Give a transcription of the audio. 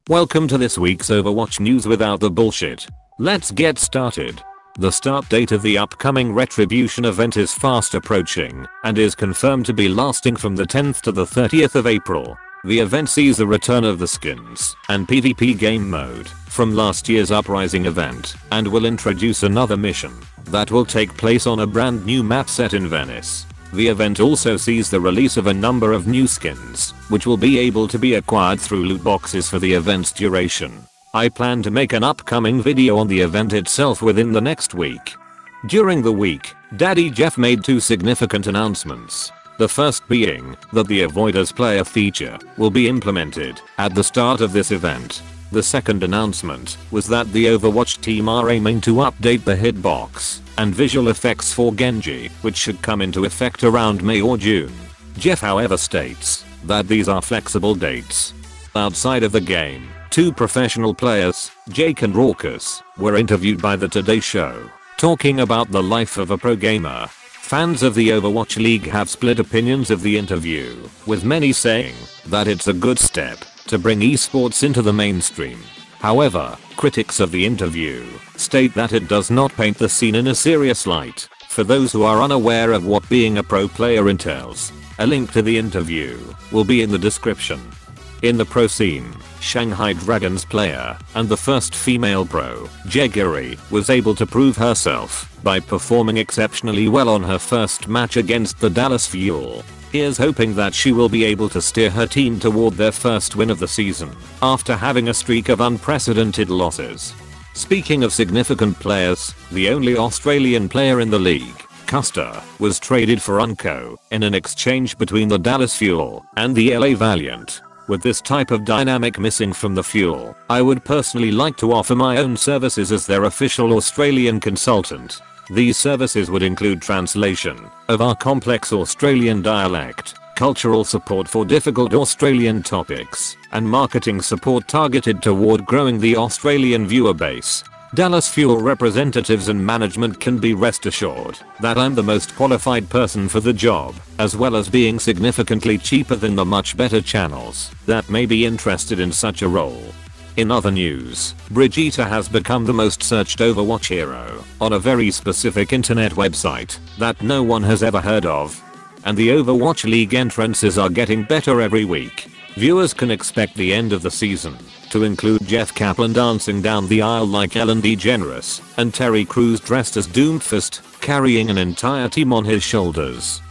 Welcome to this week's Overwatch news without the bullshit. Let's get started. The start date of the upcoming Retribution event is fast approaching and is confirmed to be lasting from the 10th to the 30th of April. The event sees the return of the skins and PvP game mode from last year's Uprising event and will introduce another mission that will take place on a brand new map set in Venice. The event also sees the release of a number of new skins, which will be able to be acquired through loot boxes for the event's duration. I plan to make an upcoming video on the event itself within the next week. During the week, Daddy Jeff made two significant announcements. The first being that the Avoiders player feature will be implemented at the start of this event. The second announcement was that the Overwatch team are aiming to update the hitbox and visual effects for Genji, which should come into effect around May or June. Jeff however states that these are flexible dates. Outside of the game, two professional players, Jake and Raucus, were interviewed by the Today Show, talking about the life of a pro gamer. Fans of the Overwatch League have split opinions of the interview, with many saying that it's a good step to bring esports into the mainstream. However, critics of the interview state that it does not paint the scene in a serious light. For those who are unaware of what being a pro player entails, a link to the interview will be in the description. In the pro scene, Shanghai Dragons player and the first female pro, Jegiri, was able to prove herself by performing exceptionally well on her first match against the Dallas Fuel. Here's hoping that she will be able to steer her team toward their first win of the season after having a streak of unprecedented losses. Speaking of significant players, the only Australian player in the league, Custer, was traded for Unco in an exchange between the Dallas Fuel and the LA Valiant. With this type of dynamic missing from the Fuel, I would personally like to offer my own services as their official Australian consultant. These services would include translation of our complex Australian dialect, cultural support for difficult Australian topics, and marketing support targeted toward growing the Australian viewer base. Dallas Fuel representatives and management can be rest assured that I'm the most qualified person for the job, as well as being significantly cheaper than the much better channels that may be interested in such a role. In other news, Brigitte has become the most searched Overwatch hero on a very specific internet website that no one has ever heard of. And the Overwatch League entrances are getting better every week. Viewers can expect the end of the season to include Jeff Kaplan dancing down the aisle like Ellen DeGeneres and Terry Crews dressed as Doomfist, carrying an entire team on his shoulders.